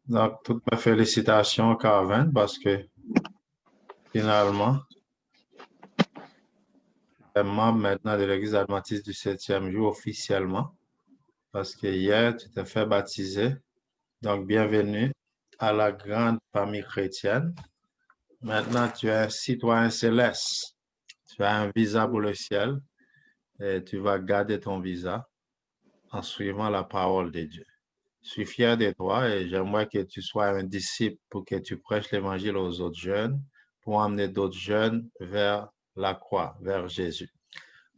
Donc, toutes mes félicitations, Carven, parce que finalement, tu es membre maintenant de l'Église adventiste du septième jour officiellement, parce que hier, tu t'es fait baptiser. Donc, bienvenue à la grande famille chrétienne. Maintenant, tu es un citoyen céleste. Tu as un visa pour le ciel et tu vas garder ton visa en suivant la parole de Dieu. Je suis fier de toi et j'aimerais que tu sois un disciple pour que tu prêches l'évangile aux autres jeunes, pour amener d'autres jeunes vers la croix, vers Jésus.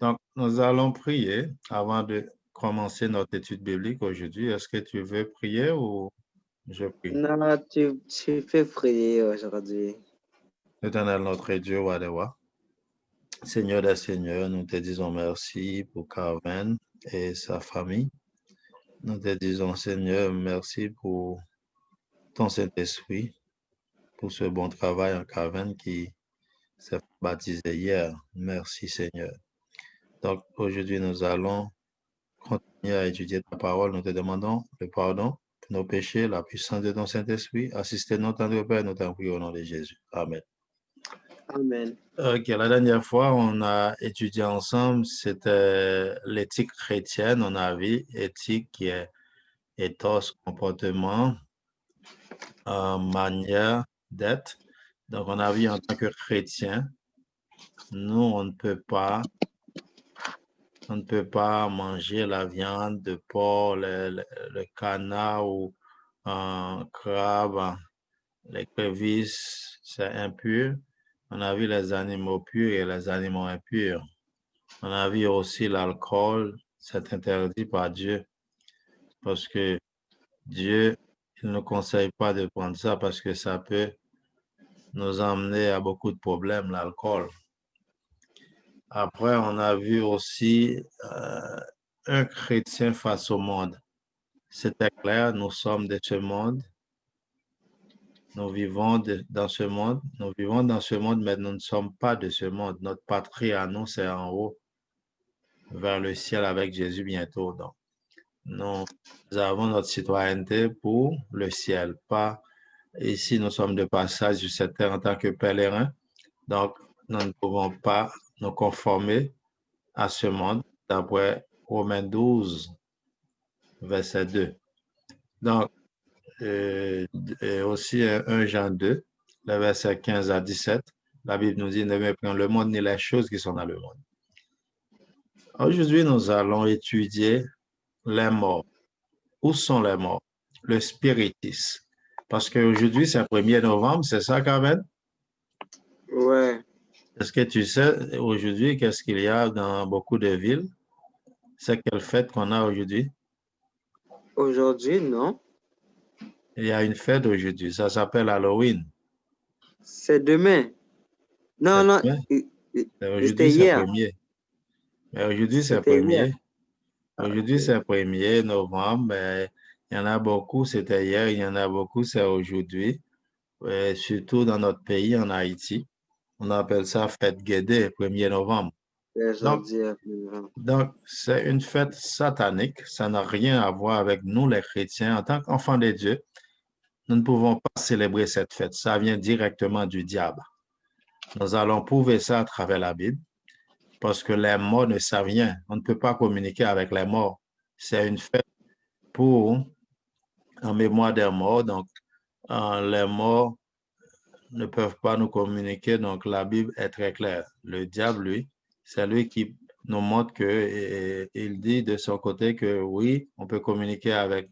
Donc, nous allons prier avant de commencer notre étude biblique aujourd'hui. Est-ce que tu veux prier ou je prie? Non, tu fais prier aujourd'hui. Éternel notre Dieu, Wadewa, Seigneur des Seigneurs, nous te disons merci pour Carmen et sa famille. Nous te disons, Seigneur, merci pour ton Saint-Esprit, pour ce bon travail en Carmen qui s'est baptisé hier. Merci, Seigneur. Donc, aujourd'hui, nous allons continuer à étudier ta parole. Nous te demandons le pardon pour nos péchés, la puissance de ton Saint-Esprit. Assistez-nous, tendre Père, nous t'en prions au nom de Jésus. Amen. Amen. Ok, la dernière fois, on a étudié ensemble, c'était l'éthique chrétienne. On a vu éthique qui est ethos, comportement, manière d'être. Donc, on a vu en tant que chrétien, nous, on ne peut pas manger la viande de porc, le canard ou un crabe, les crevisses, c'est impur. On a vu les animaux purs et les animaux impurs. On a vu aussi l'alcool, c'est interdit par Dieu parce que Dieu, il ne conseille pas de prendre ça parce que ça peut nous emmener à beaucoup de problèmes, l'alcool. Après, on a vu aussi un chrétien face au monde. C'était clair, nous sommes de ce monde, nous vivons dans ce monde, nous vivons dans ce monde, mais nous ne sommes pas de ce monde. Notre patrie à nous, c'est en haut, vers le ciel avec Jésus bientôt. Donc, nous avons notre citoyenneté pour le ciel, pas ici, nous sommes de passage sur cette terre en tant que pèlerins. Donc, nous ne pouvons pas nous conformer à ce monde, d'après Romains 12, verset 2. Donc, et aussi 1 Jean 2, le verset 15 à 17, la Bible nous dit, ne méprenons le monde ni les choses qui sont dans le monde. Aujourd'hui, nous allons étudier les morts. Où sont les morts? Le spiritisme. Parce qu'aujourd'hui, c'est le 1er novembre, c'est ça, Carmen? Ouais. Est-ce que tu sais aujourd'hui qu'est-ce qu'il y a dans beaucoup de villes? C'est quelle fête qu'on a aujourd'hui? Aujourd'hui, non. Il y a une fête aujourd'hui, ça s'appelle Halloween. C'est demain. Non, C'est non, demain? Aujourd'hui, c'était c'est hier. 1er. Mais aujourd'hui, c'est C'était hier. 1er. Aujourd'hui, Ok. c'est 1er novembre, mais il y en a beaucoup, c'était hier, il y en a beaucoup, c'est aujourd'hui. Surtout dans notre pays, en Haïti. On appelle ça fête Guédé, 1er novembre. C'est Donc, aujourd'hui. donc, c'est une fête satanique. Ça n'a rien à voir avec nous, les chrétiens. En tant qu'enfants de Dieu, nous ne pouvons pas célébrer cette fête. Ça vient directement du diable. Nous allons prouver ça à travers la Bible parce que les morts ne savent rien. On ne peut pas communiquer avec les morts. C'est une fête pour, en mémoire des morts. Donc, les morts ne peuvent pas nous communiquer. Donc, la Bible est très claire. Le diable, lui, c'est lui qui nous montre que, et il dit de son côté que oui, on peut communiquer avec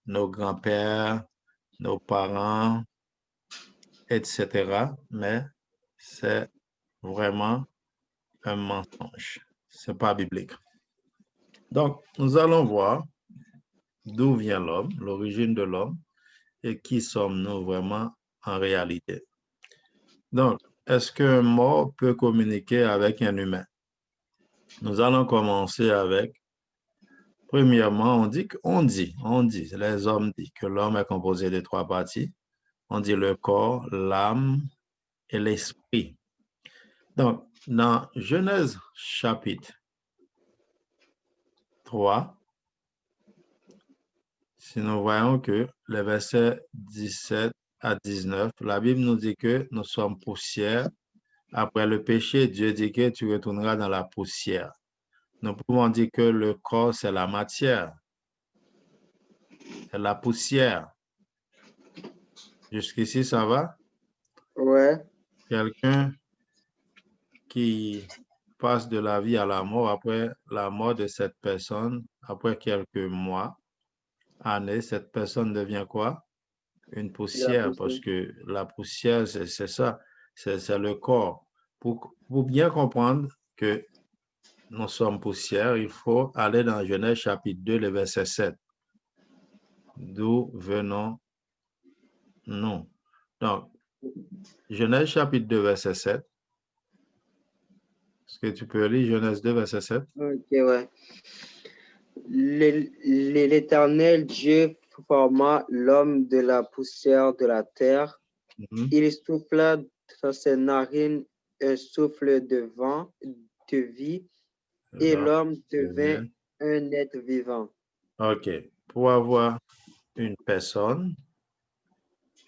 nos grands-pères, nos parents, etc. Mais c'est vraiment un mensonge. C'est pas biblique. Donc, nous allons voir d'où vient l'homme, l'origine de l'homme et qui sommes-nous vraiment en réalité. Donc, est-ce qu'un mort peut communiquer avec un humain? Nous allons commencer avec, premièrement, les hommes disent que l'homme est composé de 3 parties. On dit le corps, l'âme et l'esprit. Donc, dans Genèse chapitre 3, si nous voyons que les versets 17 à 19, la Bible nous dit que nous sommes poussière. Après le péché, Dieu dit que tu retourneras dans la poussière. Nous pouvons dire que le corps, c'est la matière, c'est la poussière. Jusqu'ici, ça va? Ouais. Quelqu'un qui passe de la vie à la mort, après la mort de cette personne, après quelques mois, années, cette personne devient quoi? Une C'est la poussière, parce poussière. que la poussière, c'est ça, c'est le corps. Pour bien comprendre que nous sommes poussière, il faut aller dans Genèse chapitre 2, le verset 7. D'où venons-nous? Donc, Genèse chapitre 2, verset 7. Est-ce que tu peux lire Genèse 2, verset 7? Ok, ouais. L'Éternel Dieu forma l'homme de la poussière de la terre. Il souffla dans ses narines un souffle de vent, de vie, et l'homme devint Devient. un être vivant. OK. Pour avoir une personne,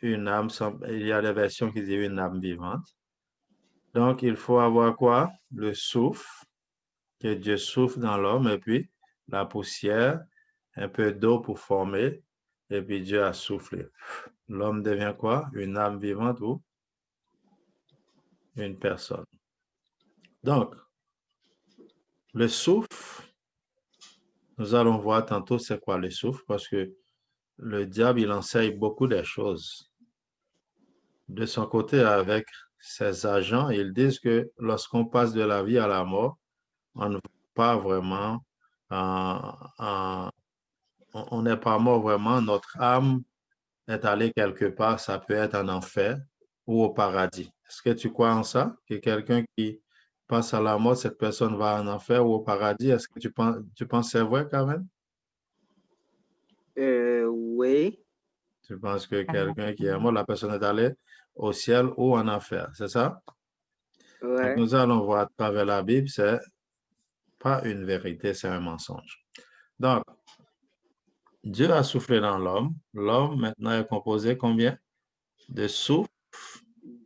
une âme, il y a des versions qui disent une âme vivante. Donc, il faut avoir quoi? Le souffle, que Dieu souffle dans l'homme, et puis la poussière, un peu d'eau pour former, et puis Dieu a soufflé. L'homme devient quoi? Une âme vivante ou une personne. Donc, le souffle, nous allons voir tantôt c'est quoi le souffle, parce que le diable, il enseigne beaucoup de choses. De son côté, avec ses agents, ils disent que lorsqu'on passe de la vie à la mort, on ne va pas vraiment, on n'est pas mort vraiment, notre âme est allée quelque part, ça peut être en enfer ou au paradis. Est-ce que tu crois en ça? Que quelqu'un qui passe à la mort, cette personne va en enfer ou au paradis? Est-ce que tu penses que c'est vrai quand même? Oui. Tu penses que quelqu'un qui est mort, la personne est allée au ciel ou en enfer, c'est ça? Donc, Ouais. nous allons voir à travers la Bible, c'est pas une vérité, c'est un mensonge. Donc, Dieu a soufflé dans l'homme. L'homme, maintenant, est composé combien? De souffle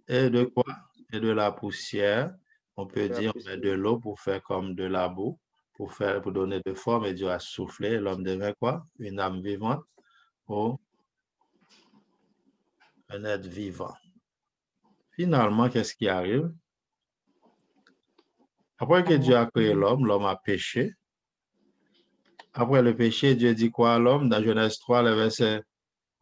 et de quoi? Et de la poussière. On peut La dire, on met de poussière. l'eau pour faire comme de la boue, pour donner de forme, et Dieu a soufflé. L'homme devient quoi? Une âme vivante ou un être vivant. Finalement, qu'est-ce qui arrive? Après que Dieu a créé l'homme, l'homme a péché. Après le péché, Dieu dit quoi à l'homme? Dans Genèse 3, le verset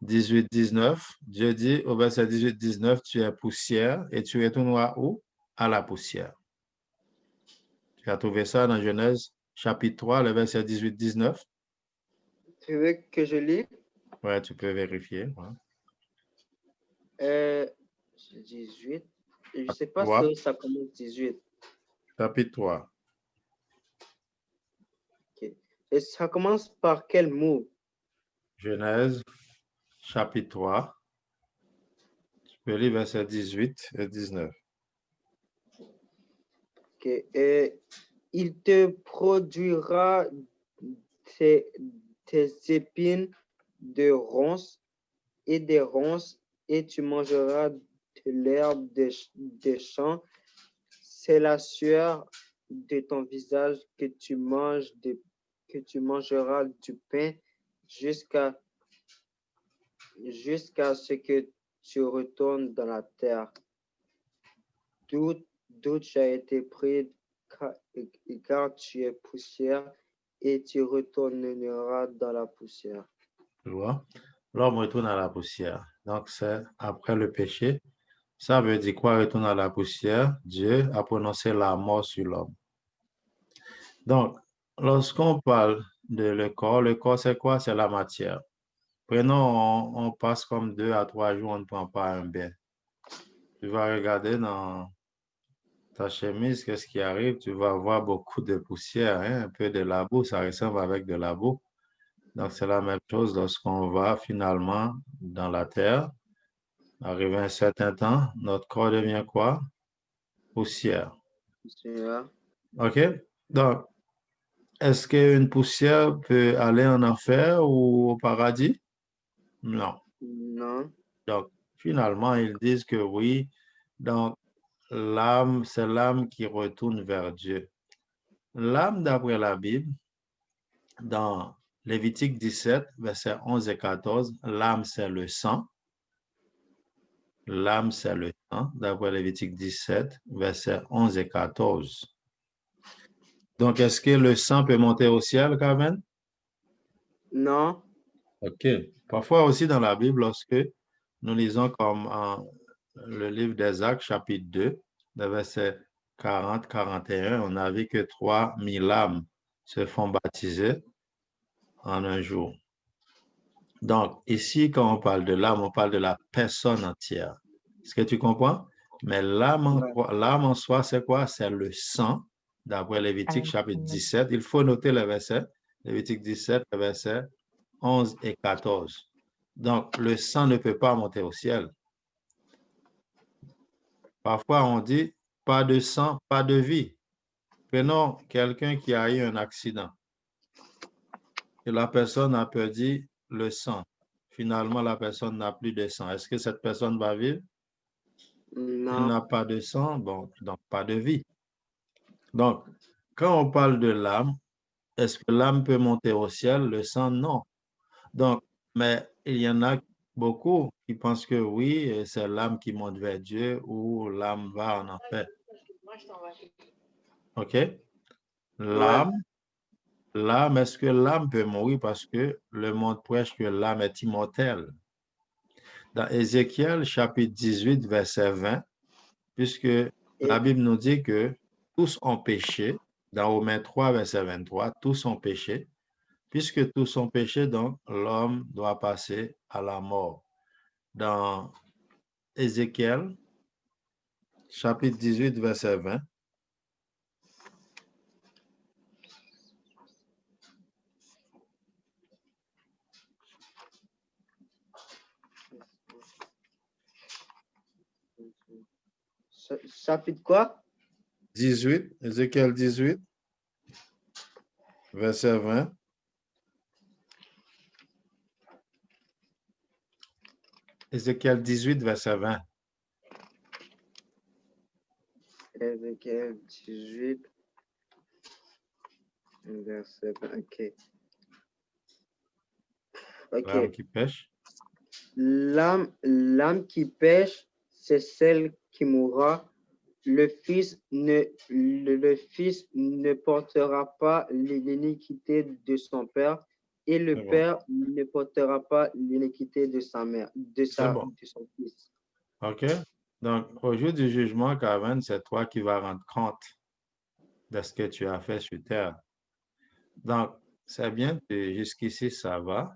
18-19, Dieu dit au verset 18-19, tu es poussière et tu retourneras où? À la poussière. Tu as trouvé ça dans Genèse chapitre 3, le verset 18-19? Tu veux que je lis? Ouais, tu peux vérifier. Ouais. 18. Je ne sais pas 3, si ça commence 18. chapitre 3. Ok. Et ça commence par quel mot? Genèse chapitre 3. Tu peux lire verset 18 et 19. Ok. Et il te produira tes, tes épines de ronces et des ronces, et tu mangeras de l'herbe des champs. C'est la sueur de ton visage que tu mangeras du pain jusqu'à ce que tu retournes dans la terre, d'où tu as été pris, car tu es poussière, et tu retourneras dans la poussière. Tu vois? L'homme retourne à la poussière. Donc, c'est après le péché. Ça veut dire quoi, retourne à la poussière? Dieu a prononcé la mort sur l'homme. Donc, lorsqu'on parle de le corps, c'est quoi? C'est la matière. Prenons, on passe comme 2 à 3 jours, on ne prend pas un bain. Tu vas regarder dans ta chemise, qu'est-ce qui arrive? Tu vas avoir beaucoup de poussière, hein, un peu de la boue, ça ressemble avec de la boue. Donc, c'est la même chose lorsqu'on va finalement dans la terre. Arrivé à un certain temps, notre corps devient quoi? Poussière. Poussière. OK? Donc, est-ce qu'une poussière peut aller en enfer ou au paradis? Non. Non. Donc, finalement, ils disent que oui. Donc, l'âme, c'est l'âme qui retourne vers Dieu. L'âme, d'après la Bible, dans Lévitique 17, versets 11 et 14, l'âme, c'est le sang. L'âme, c'est le sang, d'après Lévitique 17, versets 11 et 14. Donc, est-ce que le sang peut monter au ciel, Carmen? Non. OK. Parfois aussi dans la Bible, lorsque nous lisons comme le livre des Actes, chapitre 2, le verset 40-41, on a vu que 3000 âmes se font baptiser en un jour. Donc, ici, quand on parle de l'âme, on parle de la personne entière. Est-ce que tu comprends? Mais l'âme Ouais. en soi, c'est quoi? C'est le sang, d'après Lévitique chapitre 17. Il faut noter les versets. Lévitique 17, les versets 11 et 14. Donc, le sang ne peut pas monter au ciel. Parfois, on dit, pas de sang, pas de vie. Prenons quelqu'un qui a eu un accident et la personne a perdu le sang. Finalement, la personne n'a plus de sang. Est-ce que cette personne va vivre? Il Non. n'a pas de sang, bon, donc pas de vie. Donc, quand on parle de l'âme, est-ce que l'âme peut monter au ciel? Le sang, non. Donc, mais il y en a beaucoup qui pensent que oui, c'est l'âme qui monte vers Dieu ou l'âme va en enfer. OK? Ouais. L'âme, l'âme, est-ce que l'âme peut mourir parce que le monde prêche que l'âme est immortelle? Dans Ézéchiel, chapitre 18, verset 20, puisque la Et, Bible nous dit que tous ont péché, dans Romains 3, verset 23, tous ont péché. Puisque tous ont péché, donc l'homme doit passer à la mort. Dans Ézéchiel, chapitre 18, verset 20, chapitre quoi? 18, Ézéchiel 18, verset 20, Ézéchiel 18, verset 20. Ézéchiel 18, verset 20. OK. L'âme OK. qui pêche. L'âme qui pêche, c'est celle qui mourra. Le le Fils ne portera pas l'iniquité de son père, et le C'est bon. père ne portera pas l'iniquité de sa mère, C'est bon. de son fils. OK? Donc, au jour du jugement, Carmen, c'est toi qui vas rendre compte de ce que tu as fait sur terre. Donc, c'est bien, jusqu'ici, ça va.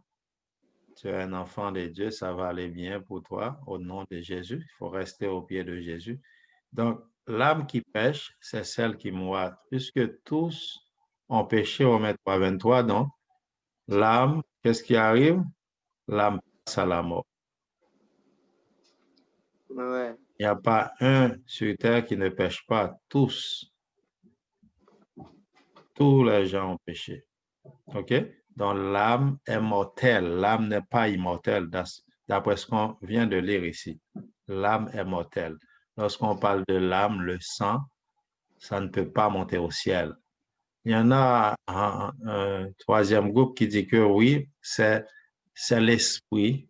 Tu es un enfant de Dieu, ça va aller bien pour toi au nom de Jésus. Il faut rester au pied de Jésus. Donc, l'âme qui pêche, c'est celle qui mourra. Puisque tous ont péché au Maître 23, donc l'âme, qu'est-ce qui arrive? L'âme passe à la mort. Ouais. Il n'y a pas un sur terre qui ne pêche pas. Tous les gens ont péché. OK? Donc, l'âme est mortelle. L'âme n'est pas immortelle, d'après ce qu'on vient de lire ici. L'âme est mortelle. Lorsqu'on parle de l'âme, le sang, ça ne peut pas monter au ciel. Il y en a un troisième groupe qui dit que oui, c'est l'esprit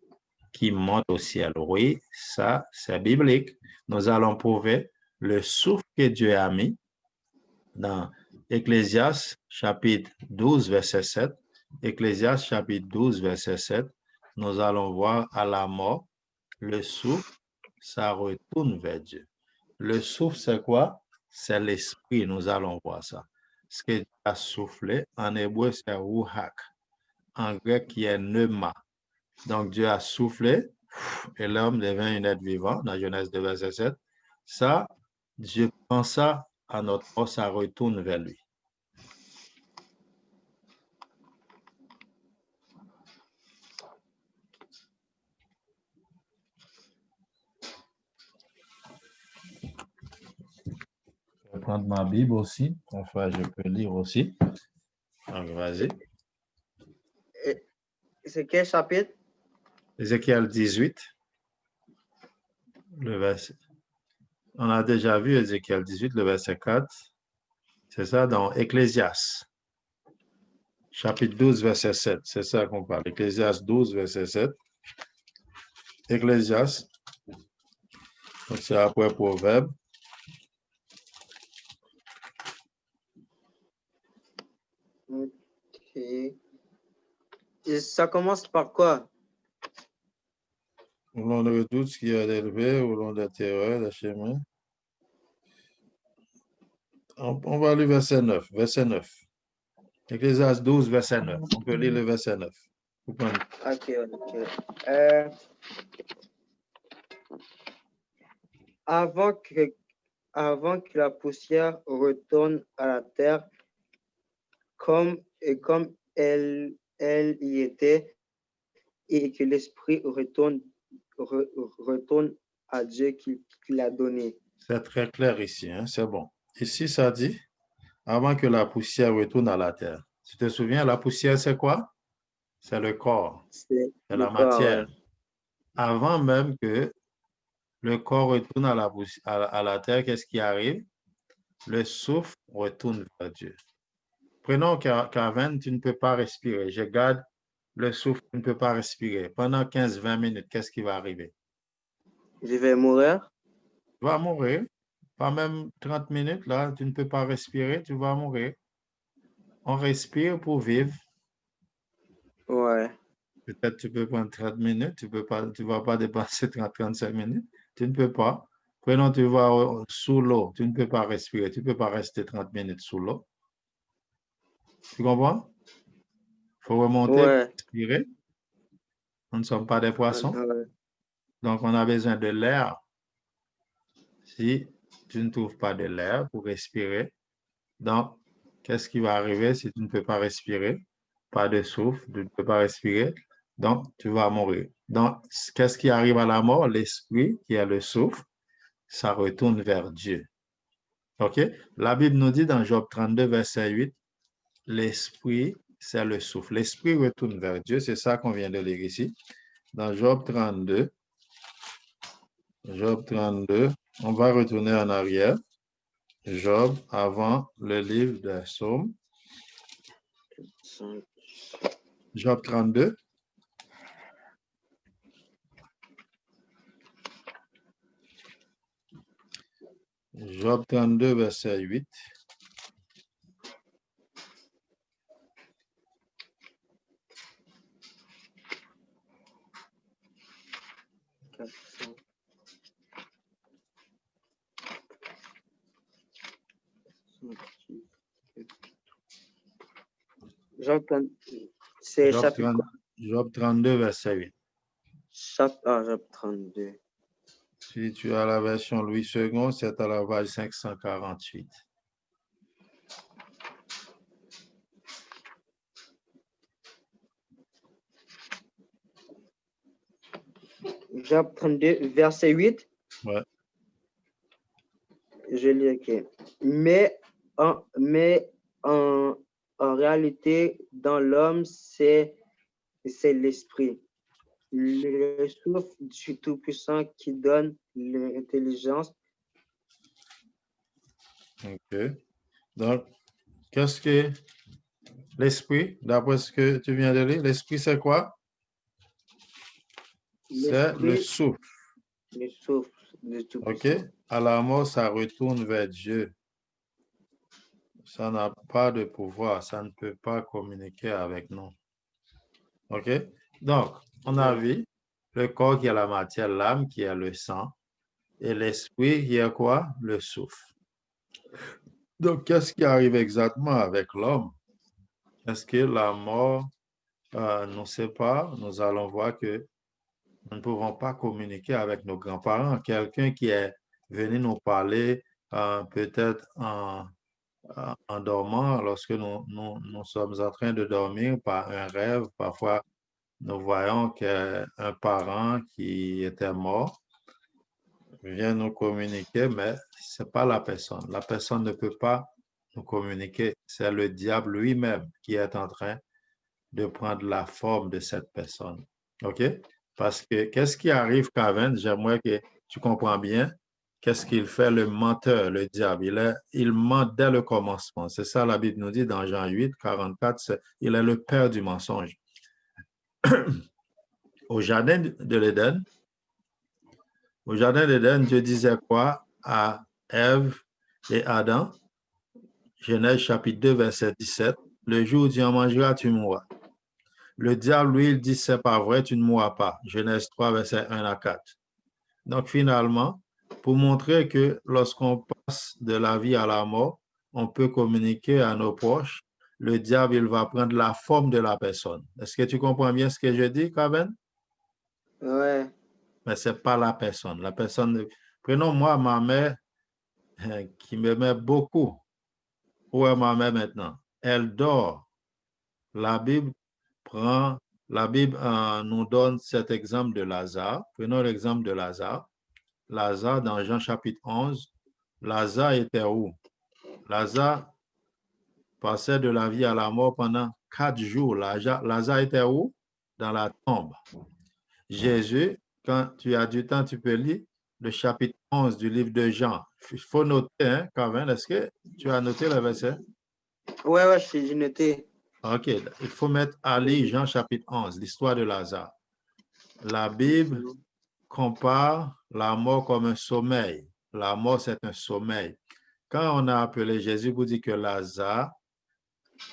qui monte au ciel. Oui, ça, c'est biblique. Nous allons prouver le souffle que Dieu a mis dans Ecclésiaste chapitre 12, verset 7. Ecclésiaste chapitre 12, verset 7. Nous allons voir à la mort, le souffle, ça retourne vers Dieu. Le souffle, c'est quoi? C'est l'esprit. Nous allons voir ça. Ce que Dieu a soufflé, en hébreu, c'est ruach. En grec, qui est pneuma. Donc, Dieu a soufflé et l'homme devint un être vivant, dans Genèse 2, verset 7. Ça, Dieu prend ça à notre corps, ça retourne vers lui. Je vais prendre ma Bible aussi. Enfin, je peux lire aussi. Donc, vas-y. Et c'est quel chapitre? Ézéchiel 18, le verset. On a déjà vu Ézéchiel 18, le verset 4. C'est ça dans Ecclésias, chapitre 12, verset 7. C'est ça qu'on parle. Ecclésias 12, verset 7. Ecclésias, donc c'est après Proverbe. Ok. Et ça commence par quoi? Au long de tout ce qui est élevé, au long des terreurs, des chemins. On va lire verset 9. Verset 9. Ecclésias 12, verset 9. On peut lire le verset 9. Ok, ok. Avant que la poussière retourne à la terre comme elle y était, et que l'esprit retourne à Dieu qui l'a donné. C'est très clair ici, hein? C'est bon. Ici, ça dit, avant que la poussière retourne à la terre. Tu te souviens, la poussière, c'est quoi? C'est le corps, C'est c'est le la corps, matière. ouais. Avant même que le corps retourne à la terre, qu'est-ce qui arrive? Le souffle retourne vers Dieu. Prenons qu'avant, tu ne peux pas respirer. Je garde le souffle, tu ne peux pas respirer. Pendant 15-20 minutes, qu'est-ce qui va arriver? Je vais mourir. Tu vas mourir. Pas même 30 minutes, là, tu ne peux pas respirer, tu vas mourir. On respire pour vivre. Ouais. Peut-être tu peux prendre 30 minutes, tu vas pas dépasser 30-35 minutes. Tu ne peux pas. Prenons, tu vas sous l'eau, tu ne peux pas respirer, tu ne peux pas rester 30 minutes sous l'eau. Tu comprends? Il faut remonter pour Ouais. respirer. Nous ne sommes pas des poissons. Ouais. Donc, on a besoin de l'air. Si tu ne trouves pas de l'air pour respirer, donc, qu'est-ce qui va arriver si tu ne peux pas respirer? Pas de souffle, tu ne peux pas respirer. Donc, tu vas mourir. Donc, qu'est-ce qui arrive à la mort? L'esprit, qui est le souffle, ça retourne vers Dieu. OK? La Bible nous dit dans Job 32, verset 8, l'esprit, c'est le souffle. L'esprit retourne vers Dieu. C'est ça qu'on vient de lire ici. Dans Job 32, on va retourner en arrière. Job, avant le livre des Psaumes. Job 32. Job 32, verset 8. J'entends. C'est Job chapitre 30 quoi? Job 32, verset 8. Job 32. Si tu as la version Louis II, c'est à la page 548. Job 32, verset 8. Ouais. Je lis, ok. Mais en réalité, dans l'homme, c'est l'esprit, le souffle du Tout-Puissant qui donne l'intelligence. OK. Donc, qu'est-ce que l'esprit, d'après ce que tu viens de lire, l'esprit, c'est quoi? C'est le L'esprit, souffle. le souffle du OK? Tout-Puissant. À la mort, ça retourne vers Dieu. Ça n'a pas de pouvoir. Ça ne peut pas communiquer avec nous. OK? Donc, on a vu le corps qui est la matière, l'âme qui est le sang, et l'esprit qui est quoi? Le souffle. Donc, qu'est-ce qui arrive exactement avec l'homme? Est-ce que la mort nous sépare? Nous allons voir que nous ne pouvons pas communiquer avec nos grands-parents. Quelqu'un qui est venu nous parler peut-être en dormant, lorsque nous sommes en train de dormir par un rêve, parfois nous voyons qu'un parent qui était mort vient nous communiquer, mais ce n'est pas la personne. La personne ne peut pas nous communiquer. C'est le diable lui-même qui est en train de prendre la forme de cette personne. OK? Parce que qu'est-ce qui arrive, Calvin? J'aimerais que tu comprends bien. Qu'est-ce qu'il fait, le menteur, le diable? Il ment dès le commencement. C'est ça la Bible nous dit dans Jean 8, 44. Il est le père du mensonge. Au jardin de l'Éden, Dieu disait quoi à Ève et Adam? Genèse chapitre 2, verset 17. Le jour où tu en mangeras, tu mourras. Le diable, lui, il dit, c'est pas vrai, tu ne mourras pas. Genèse 3, verset 1 à 4. Donc, finalement, pour montrer que lorsqu'on passe de la vie à la mort, on peut communiquer à nos proches, le diable, il va prendre la forme de la personne. Est-ce que tu comprends bien ce que je dis, Carmen? Ouais. Mais ce n'est pas la personne. La personne, prenons moi, ma mère, qui m'aimait beaucoup. Où est ma mère maintenant? Elle dort. La Bible nous donne cet exemple de Lazare. Prenons l'exemple de Lazare. Lazare, dans Jean chapitre 11, Lazare était où? Lazare passait de la vie à la mort pendant 4 jours. Lazare était où? Dans la tombe. Jésus, quand tu as du temps, tu peux lire le chapitre 11 du livre de Jean. Il faut noter, hein, Carmen, est-ce que tu as noté le verset? Ouais, j'ai noté. OK, il faut mettre à lire Jean chapitre 11, l'histoire de Lazare. La Bible compare la mort comme un sommeil. La mort, c'est un sommeil. Quand on a appelé Jésus pour dire que Lazare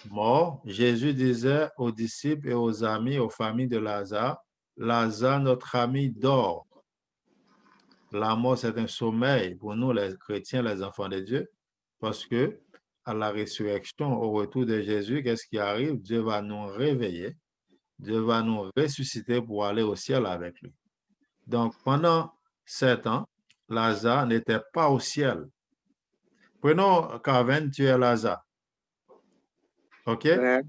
mort, Jésus disait aux disciples et aux amis, aux familles de Lazare, Lazare, notre ami, dort. La mort, c'est un sommeil pour nous, les chrétiens, les enfants de Dieu, parce que à la résurrection, au retour de Jésus, qu'est-ce qui arrive? Dieu va nous réveiller, Dieu va nous ressusciter pour aller au ciel avec lui. Donc, pendant 7 ans, Lazare n'était pas au ciel. Prenons, Carven, tu es Lazare. OK? Ouais.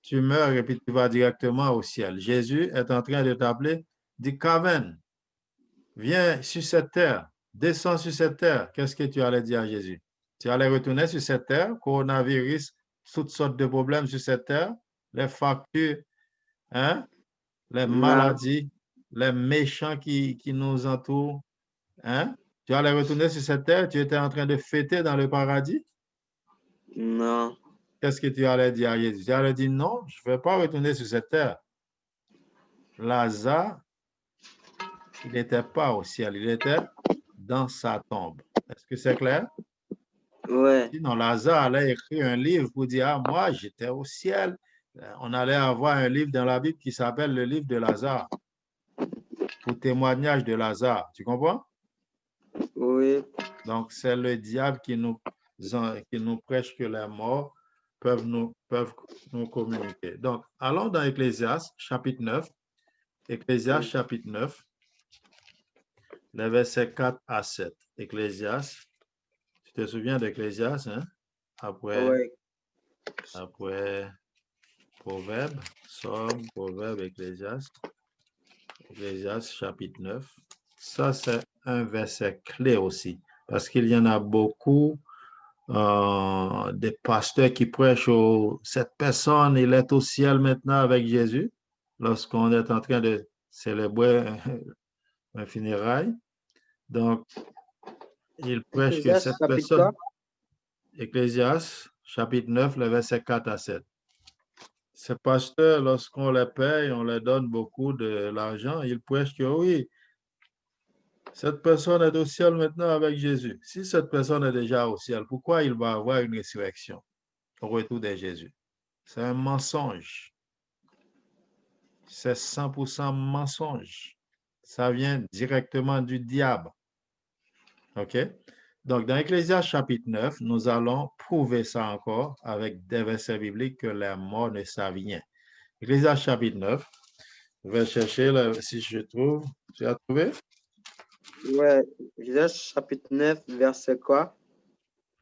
Tu meurs et puis tu vas directement au ciel. Jésus est en train de t'appeler, dit, Carven, viens sur cette terre, descends sur cette terre. Qu'est-ce que tu allais dire à Jésus? Tu allais retourner sur cette terre, coronavirus, toutes sortes de problèmes sur cette terre, les factures, hein, les Non, maladies, les méchants qui nous entourent. Hein? Tu allais retourner sur cette terre, tu étais en train de fêter dans le paradis. non. Qu'est-ce que tu allais dire à Jésus? Tu allais dire non, je ne vais pas retourner sur cette terre. Lazare, il n'était pas au ciel, il était dans sa tombe. Est-ce que c'est clair? Ouais. Sinon, Lazare allait écrire un livre pour dire, ah, moi, j'étais au ciel. On allait avoir un livre dans la Bible qui s'appelle le livre de Lazare, pour témoignage de Lazare. Tu comprends? Oui. Donc, c'est le diable qui nous prêche que les morts peuvent nous communiquer. Donc, allons dans Ecclésiaste, chapitre 9. Ecclésiaste, chapitre 9, les versets 4 à 7. Ecclésiaste, tu te souviens d'Ecclésiaste, hein? Ouais. Après Proverbe, Somme, Proverbe, Ecclésiaste. Ecclésiaste, chapitre 9. Ça, c'est un verset clé aussi, parce qu'il y en a beaucoup des pasteurs qui prêchent cette personne, il est au ciel maintenant avec Jésus, lorsqu'on est en train de célébrer un funérail. Donc, il prêche que Ecclésiaste, cette chapitre personne, quoi? Ecclésiaste, chapitre 9, les versets 4 à 7. Ces pasteurs, lorsqu'on les paye, on leur donne beaucoup de l'argent, ils prêchent que oui, cette personne est au ciel maintenant avec Jésus. Si cette personne est déjà au ciel, pourquoi il va avoir une résurrection au retour de Jésus? C'est un mensonge. C'est 100% mensonge. Ça vient directement du diable. OK? Donc, dans Ecclésiaste chapitre 9, nous allons prouver ça encore avec des versets bibliques que les morts ne savent rien. Ecclésiaste chapitre 9, je vais chercher si je trouve. Tu as trouvé? Ouais. Ecclésiaste, chapitre 9, verset quoi?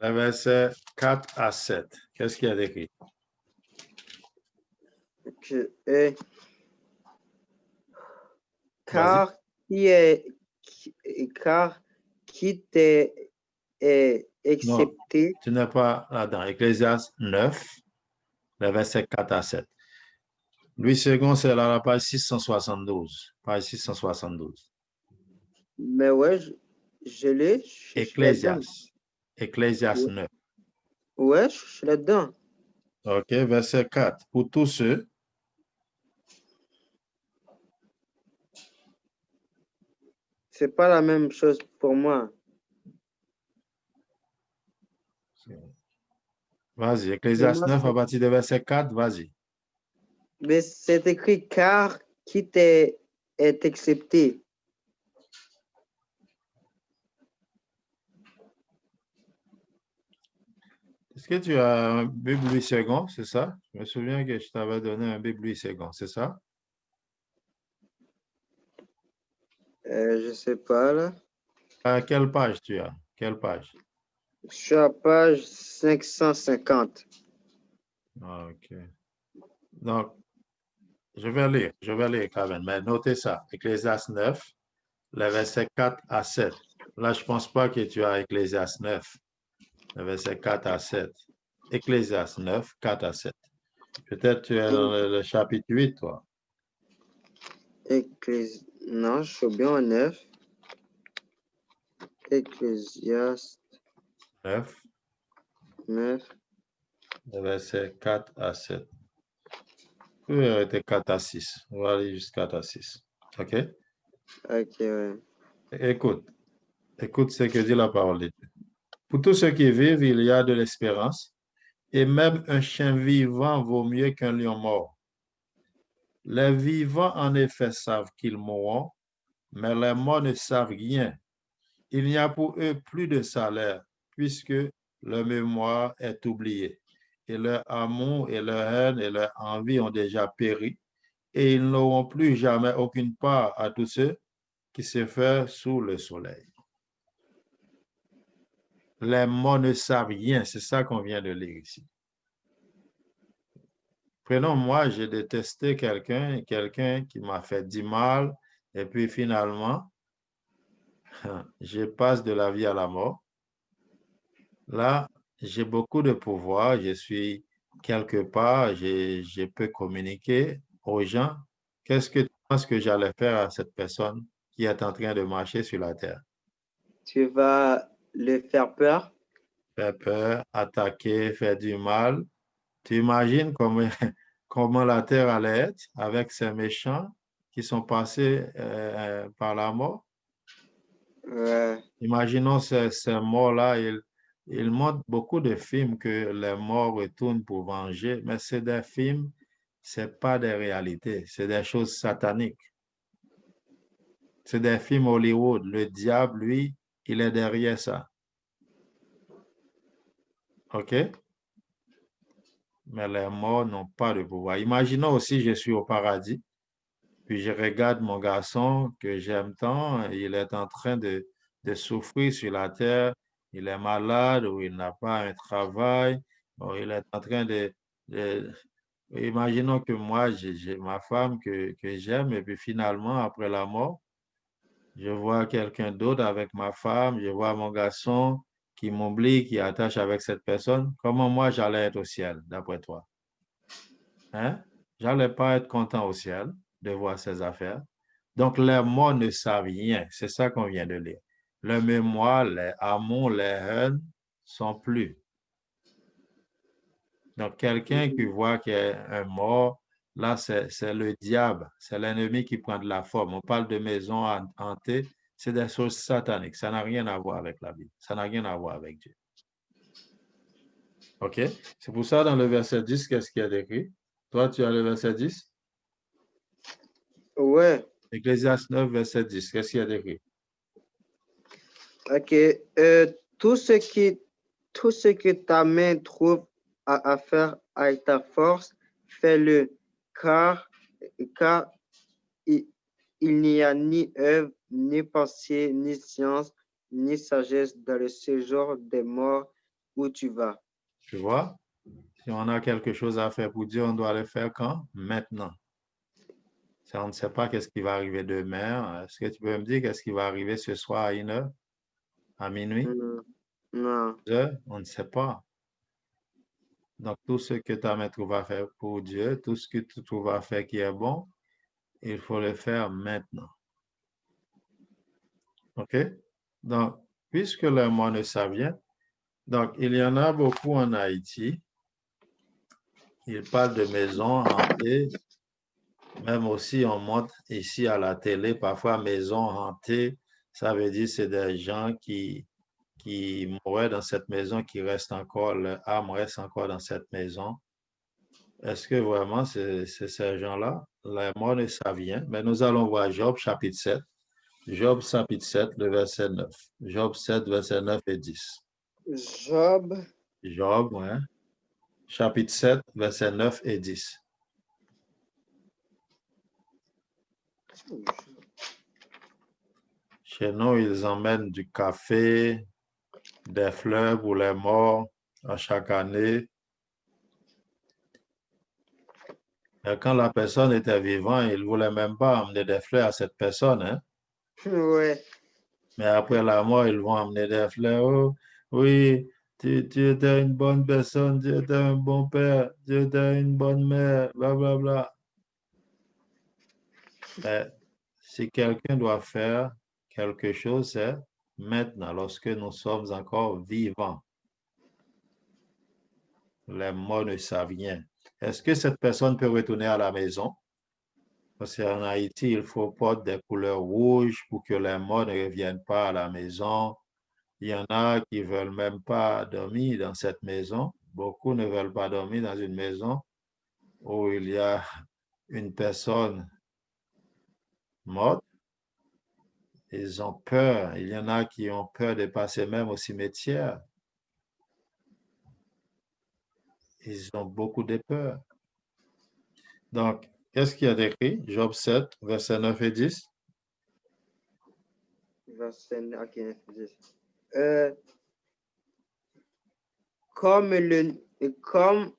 Les versets 4 à 7. Qu'est-ce qu'il y a d'écrit? Ok. Vas-y. Car qui t'est Non, accepté? tu n'es pas là-dedans. Ecclésiaste 9, les versets 4 à 7. Louis II, c'est la page 672. Page 672. Mais ouais, je l'ai, je suis là-dedans. Ecclésiaste. Ecclésiaste Ouais, 9. ouais, je suis là-dedans. OK, verset 4. Pour tous ceux C'est pas la même chose pour moi. Vas-y, Pour Ecclésiaste moi, 9 à partir de verset 4, vas-y. mais c'est écrit car qui t'est est accepté. Est-ce que tu as un Bible Louis II, c'est ça? Je me souviens que je t'avais donné un Bible Louis II, c'est ça? Je sais pas là. À quelle page tu as? Quelle page? Je suis à page 550. Ah, OK. Donc, je vais lire quand même, mais notez ça. Ecclésiaste 9, les versets 4 à 7. Là, je ne pense pas que tu as Ecclésiaste 9, les versets 4 à 7. Ecclésiaste 9, 4 à 7. Peut-être tu es dans le chapitre 8, toi. Non, je suis bien en 9. Ecclésiaste 9, 9. les versets 4 à 7. Tu peux arrêter 4 à 6. On va aller jusqu'à 4 à 6. OK? Ok, ouais. Écoute, écoute ce que dit la parole de Dieu. Pour tous ceux qui vivent, il y a de l'espérance, et même un chien vivant vaut mieux qu'un lion mort. Les vivants, en effet, savent qu'ils mourront, mais les morts ne savent rien. Il n'y a pour eux plus de salaire, puisque leur mémoire est oubliée, et leur amour et leur haine et leur envie ont déjà péri, et ils n'auront plus jamais aucune part à tous ceux qui se font sous le soleil. Les morts ne savent rien, c'est ça qu'on vient de lire ici. Prenons, moi, j'ai détesté quelqu'un qui m'a fait du mal, et puis finalement, je passe de la vie à la mort. Là, j'ai beaucoup de pouvoir, je suis quelque part, je peux communiquer aux gens. Qu'est-ce que tu penses que j'allais faire à cette personne qui est en train de marcher sur la terre? Tu vas le faire peur? Faire peur, attaquer, faire du mal. Tu imagines comment, comment la terre allait être avec ces méchants qui sont passés par la mort? Ouais. Imaginons ces morts-là, ils montrent beaucoup de films que les morts retournent pour venger, mais c'est des films, c'est pas des réalités, c'est des choses sataniques. C'est des films Hollywood. Le diable, lui, il est derrière ça. OK? Mais les morts n'ont pas de pouvoir. Imaginons aussi, je suis au paradis, puis je regarde mon garçon que j'aime tant, il est en train de souffrir sur la terre, il est malade ou il n'a pas un travail, ou il est en train de- Imaginons que moi, j'ai ma femme que j'aime, et puis finalement, après la mort, je vois quelqu'un d'autre avec ma femme, je vois mon garçon qui m'oublie, qui attache avec cette personne. Comment moi, j'allais être au ciel, d'après toi? Hein? J'allais pas être content au ciel de voir ces affaires. Donc, les morts ne savent rien. C'est ça qu'on vient de lire. Le mémoire, les amours, les haines sont plus. Donc, quelqu'un qui voit qu'il y a un mort, là, c'est le diable. C'est l'ennemi qui prend de la forme. On parle de maison hantée. C'est des choses sataniques. Ça n'a rien à voir avec la Bible. Ça n'a rien à voir avec Dieu. OK? C'est pour ça, dans le verset 10, qu'est-ce qu'il y a écrit? Toi, tu as le verset 10? Ouais. Ecclésiaste 9, verset 10. Qu'est-ce qu'il y a écrit? Ok. Tout tout ce que ta main trouve à faire avec ta force, fais-le, car il, il n'y a ni œuvre, ni pensée, ni science, ni sagesse dans le séjour des morts où tu vas. Tu vois? Si on a quelque chose à faire pour Dieu, on doit le faire quand? Maintenant. Si on ne sait pas qu'est-ce qui va arriver demain, est-ce que tu peux me dire qu'est-ce qui va arriver ce soir à 1 heure, à minuit, Non, non. 2 heures? On ne sait pas. Donc, tout ce que ta main trouve à faire pour Dieu, tout ce que tu trouves à faire qui est bon, il faut le faire maintenant. OK? Donc, puisque les mots ne savent rien, donc il y en a beaucoup en Haïti. Ils parlent de maisons hantées. Même aussi, on montre ici à la télé, parfois maison hantée, ça veut dire que c'est des gens qui mouraient dans cette maison, qui restent encore, leur âme reste encore dans cette maison. Est-ce que vraiment c'est ces gens-là? Les morts ne savent rien, mais nous allons voir Job chapitre 7. Job chapitre 7, le verset 9. Job 7, verset 9 et 10. Job, Job, ouais. Chapitre 7, verset 9 et 10. Chez nous, ils emmènent du café, des fleurs pour les morts à chaque année. Et quand la personne était vivante, ils ne voulaient même pas amener des fleurs à cette personne, hein. ouais. Mais après la mort, ils vont amener des fleurs. Oh, oui, tu étais une bonne personne, tu étais un bon père, tu étais une bonne mère, blablabla. Bla, bla. Mais si quelqu'un doit faire quelque chose, c'est maintenant, lorsque nous sommes encore vivants. Les morts ne savent rien. Est-ce que cette personne peut retourner à la maison? Parce qu'en Haïti, il faut porter des couleurs rouges pour que les morts ne reviennent pas à la maison. Il y en a qui ne veulent même pas dormir dans cette maison. Beaucoup ne veulent pas dormir dans une maison où il y a une personne morte. Ils ont peur. Il y en a qui ont peur de passer même au cimetière. Ils ont beaucoup de peur. Donc, qu'est-ce qu'il y a d'écrit? Job 7, versets 9 et 10. Verset, ok, 10. Euh, comme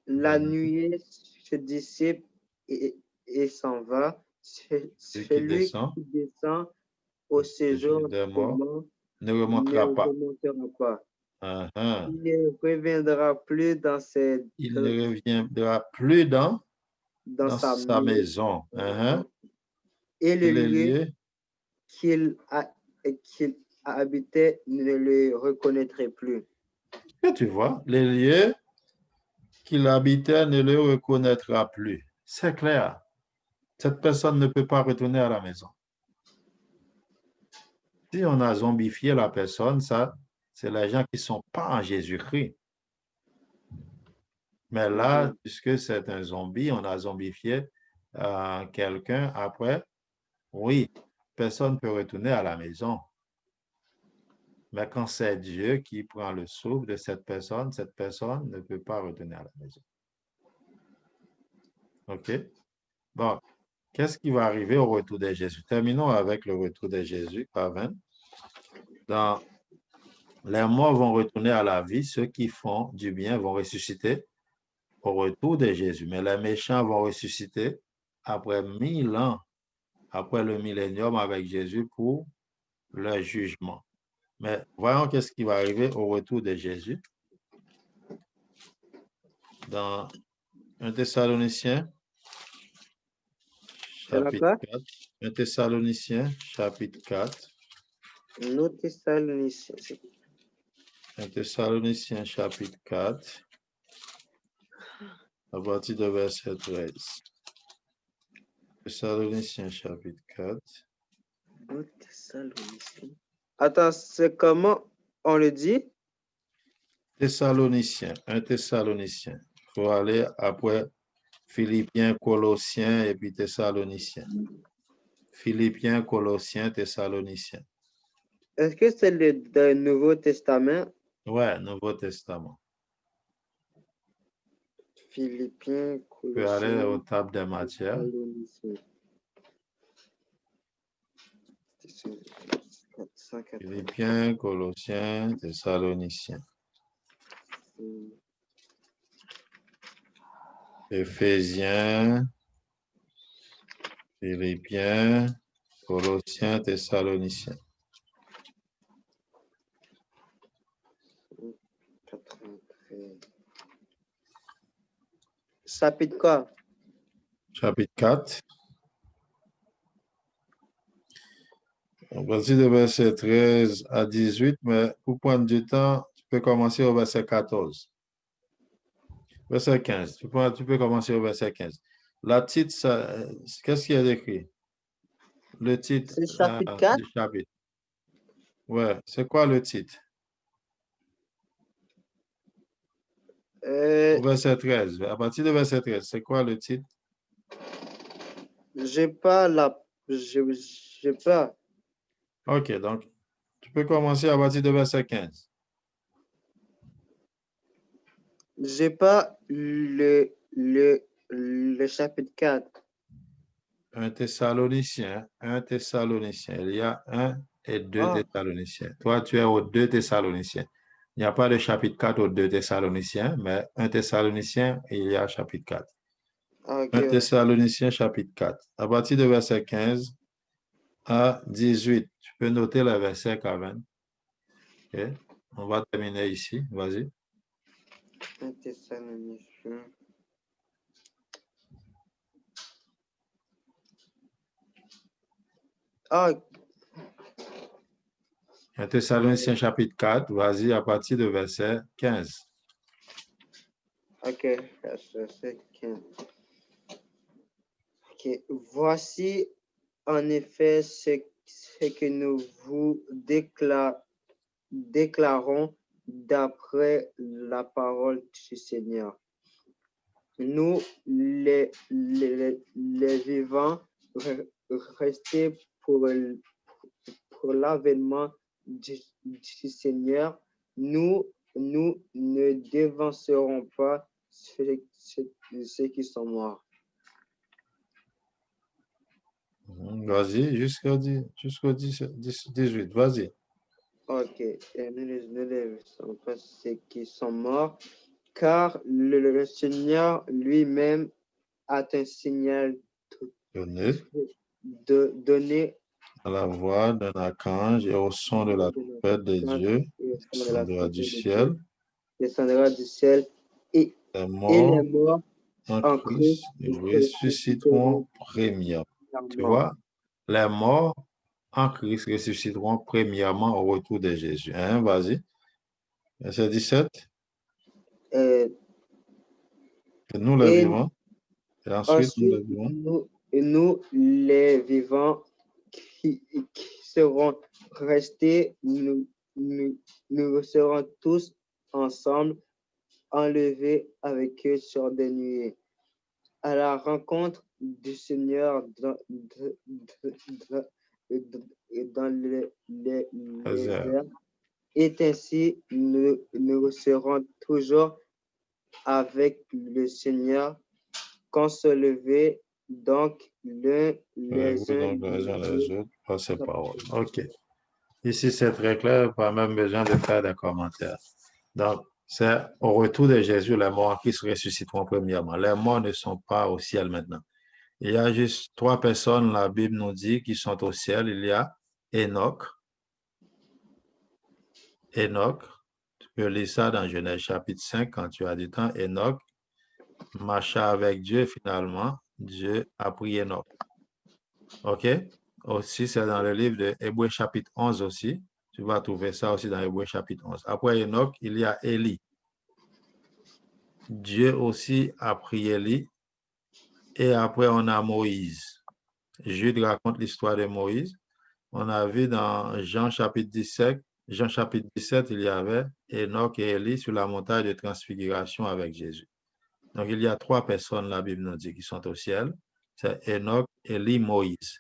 la nuée se dissipe et s'en va, Celui qui celui descend, qui descend au le juge séjour des des morts, morts ne ne remontera pas. remontera pas. Uh-huh. Il ne reviendra plus Il ne reviendra plus dans dans sa sa maison. Uh-huh. et le Et les lieu lieux, qu'il qu'il habitait ne le reconnaîtrait plus. que tu vois, les lieux qu'il habitait ne le reconnaîtra plus. C'est clair. Cette personne ne peut pas retourner à la maison. Si on a zombifié la personne, ça, c'est les gens qui ne sont pas en Jésus-Christ. Mais là, puisque c'est un zombie, on a zombifié quelqu'un après, oui, personne ne peut retourner à la maison. Mais quand c'est Dieu qui prend le souffle de cette personne ne peut pas retourner à la maison. OK? Bon, qu'est-ce qui va arriver au retour de Jésus? Terminons avec le retour de Jésus, Paven. Dans les morts vont retourner à la vie, ceux qui font du bien vont ressusciter au retour de Jésus, mais les méchants vont ressusciter après 1000 ans, après le millénium avec Jésus pour le jugement. Mais voyons qu'est-ce qui va arriver au retour de Jésus. Dans 1 Thessaloniciens, chapitre 4. 1 Thessaloniciens, chapitre 4. Nous Thessaloniciens. 1 Thessaloniciens, chapitre 4, à partir de verset 13. Thessaloniciens, chapitre 4. Nous Thessaloniciens. Attends, c'est comment on le dit? Thessaloniciens, 1 Thessaloniciens. Il faut aller après Philippiens, Colossiens et puis Thessaloniciens. Philippiens, Colossiens, Thessaloniciens. Est-ce que c'est le Nouveau Testament? Ouais, Nouveau Testament. Philippiens, Tu peux aller aux Colossiens, tables des matières. Thessaloniciens. Philippiens, Colossiens, Thessaloniciens. Éphésiens, Philippiens, Colossiens, Thessaloniciens. 93. chapitre quoi? Chapitre 4. À partir de verset 13 à 18, mais pour prendre du temps, tu peux commencer au verset 14. Verset 15. Tu peux commencer au verset 15. La titre, qu'est-ce qu'il y a écrit? Le titre C'est chapitre 4? du chapitre. Ouais, c'est quoi le titre? Au verset 13. À partir de verset 13, c'est quoi le titre? J'ai pas la... J'ai pas. OK, donc tu peux commencer à partir de verset 15. J'ai pas le chapitre 4. Un Thessalonicien, un Thessalonicien. Il y a un et deux Ah, Thessaloniciens. Toi, tu es aux deux Thessaloniciens. Il n'y a pas de chapitre 4 aux deux Thessaloniciens, mais un Thessalonicien, il y a chapitre 4. ok, Un ouais. Thessalonicien, chapitre 4. À partir de verset 15 à 18, tu peux noter le verset Carmen. OK? On va terminer ici. Vas-y. Un Thessaloniciens. Ah, Un Thessaloniciens, chapitre 4. Vas-y, à partir de verset 15. ok, verset 15. Ok, voici en effet ce que nous vous déclarons d'après la parole du Seigneur. Nous, les vivants, restés pour l'avènement du Seigneur, nous ne dévancerons pas ceux qui sont morts. Vas-y, jusqu'au 18. Vas-y. Ok, et nous ne dévancerons pas ceux qui sont morts, car le Seigneur lui-même a un signal Donné donné à la voix d'un archange et au son de la trompette de Dieu, descendra du ciel. Descendra du ciel et, Les et les morts morts en en Christ Christ ressusciteront premièrement. Tu premièrement. vois, les morts en Christ ressusciteront premièrement au retour de Jésus. Hein, vas-y. Verset 17. Euh, Que nous les et vivons. Et ensuite, nous les ensuite, vivons. nous, les vivants qui serons restés, nous serons tous ensemble enlevés avec eux sur des nuées à la rencontre du Seigneur dans les airs. Et ainsi, nous serons toujours avec le Seigneur, qu'on se levait donc les uns Donc, les uns les les autres par ces paroles. autres. OK. Ici, c'est très clair, pas même besoin de faire des commentaires. Donc, c'est au retour de Jésus, les morts qui se ressusciteront premièrement. Les morts ne sont pas au ciel maintenant. Il y a juste trois personnes, la Bible nous dit, qui sont au ciel. Il y a Enoch. Enoch, tu peux lire ça dans Genèse chapitre 5 quand tu as du temps. Enoch marcha avec Dieu finalement. Dieu a pris Enoch. OK? Aussi, c'est dans le livre de Hébreux chapitre 11 aussi. Tu vas trouver ça aussi dans Hébreux chapitre 11. Après Enoch, il y a Élie. Dieu aussi a pris Élie. Et après, on a Moïse. Jude raconte l'histoire de Moïse. On a vu dans Jean chapitre 17, il y avait Enoch et Élie sur la montagne de transfiguration avec Jésus. Donc, il y a trois personnes, la Bible nous dit, qui sont au ciel. C'est Enoch, Élie, Moïse.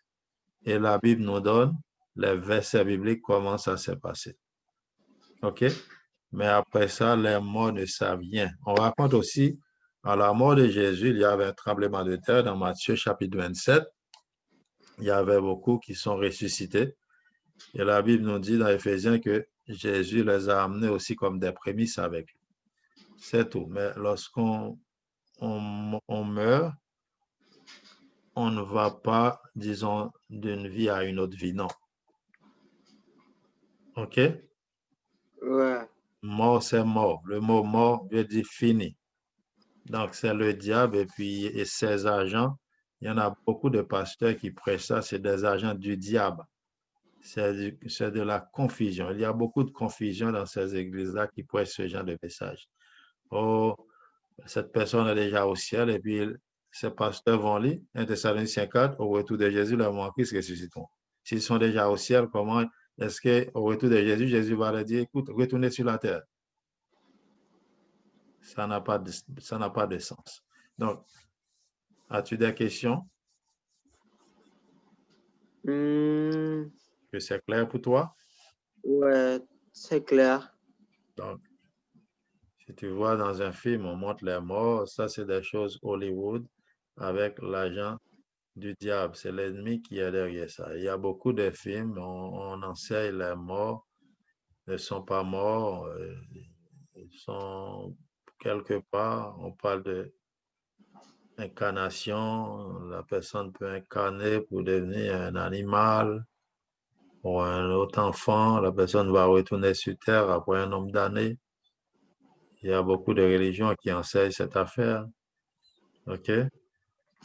Et la Bible nous donne les versets bibliques, comment ça s'est passé. OK? Mais après ça, les morts ne savent rien. On raconte aussi, à la mort de Jésus, il y avait un tremblement de terre dans Matthieu chapitre 27. Il y avait beaucoup qui sont ressuscités. Et la Bible nous dit dans Éphésiens que Jésus les a amenés aussi comme des prémices avec lui. C'est tout. Mais lorsqu'on meurt, on ne va pas, disons, d'une vie à une autre vie, non. OK? Ouais. Mort, c'est mort. Le mot mort veut dire fini. Donc, c'est le diable et ses agents. Il y en a beaucoup de pasteurs qui prêchent ça, c'est des agents du diable. C'est de la confusion. Il y a beaucoup de confusion dans ces églises-là qui prêchent ce genre de message. Oh, cette personne est déjà au ciel et puis ces pasteurs vont lire 1 Thessaloniciens 4, au retour de Jésus, les morts en Christ ressusciteront. S'ils sont déjà au ciel, comment est-ce qu'au retour de Jésus, Jésus va leur dire, écoute, retournez sur la terre? Ça n'a pas de sens. Donc, as-tu des questions? Que c'est clair pour toi? Ouais, c'est clair. Donc, si tu vois dans un film, on montre les morts, ça c'est des choses Hollywood avec l'agent du diable. C'est l'ennemi qui est derrière ça. Il y a beaucoup de films, on enseigne les morts ne sont pas morts, ils sont quelque part, on parle de incarnation, la personne peut incarner pour devenir un animal ou un autre enfant, la personne va retourner sur terre après un nombre d'années. Il y a beaucoup de religions qui enseignent cette affaire. OK?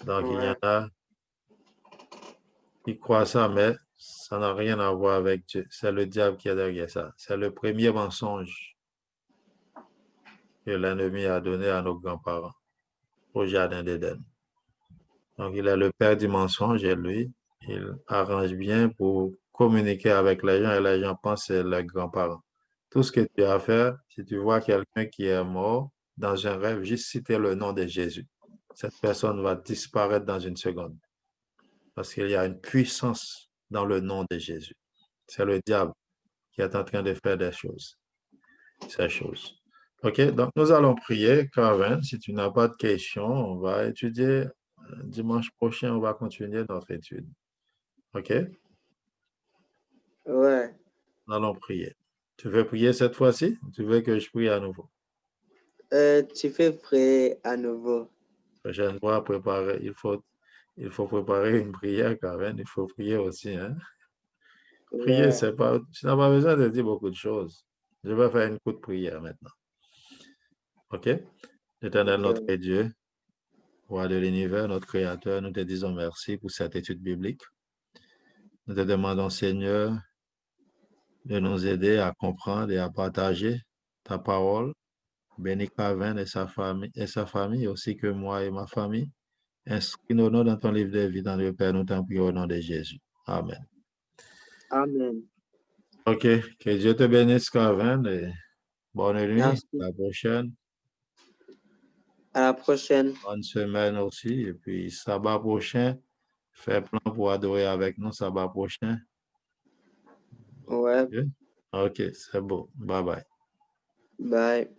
Donc, il y en Ouais. a qui croient ça, mais ça n'a rien à voir avec Dieu. C'est le diable qui est derrière ça. C'est le premier mensonge que l'ennemi a donné à nos grands-parents au Jardin d'Éden. Donc, il est le père du mensonge et lui, il arrange bien pour communiquer avec les gens et les gens pensent que c'est leurs grands-parents. Tout ce que tu as à faire, si tu vois quelqu'un qui est mort dans un rêve, juste citer le nom de Jésus. Cette personne va disparaître dans une seconde parce qu'il y a une puissance dans le nom de Jésus. C'est le diable qui est en train de faire des choses, ces choses. OK, donc nous allons prier. Carmen, si tu n'as pas de questions, on va étudier. Dimanche prochain, on va continuer notre étude. OK? Ouais. Nous allons prier. Tu veux prier cette fois-ci? Tu veux que je prie à nouveau? Tu fais prêt à nouveau. Prochaine fois, préparer, il faut préparer une prière, Carmen. Il faut prier aussi, hein? Prier, Ouais. c'est pas, tu n'as pas besoin de dire beaucoup de choses. Je vais faire une courte prière maintenant. OK? Éternel, Ok. notre Dieu, roi de l'univers, notre Créateur, nous te disons merci pour cette étude biblique. Nous te demandons, Seigneur, de nous aider à comprendre et à partager ta parole. Bénis Carmen et sa famille, ainsi que moi et ma famille. Inscris nos noms dans ton livre de vie, dans le Père, nous t'en prions au nom de Jésus. Amen. Amen. OK, que Dieu te bénisse, Carmen, et bonne nuit. Merci. À la prochaine. À la prochaine. Bonne semaine aussi. Et puis, sabbat prochain, fais plan pour adorer avec nous, sabbat prochain. Ouais. OK, c'est beau. Bye bye. Bye.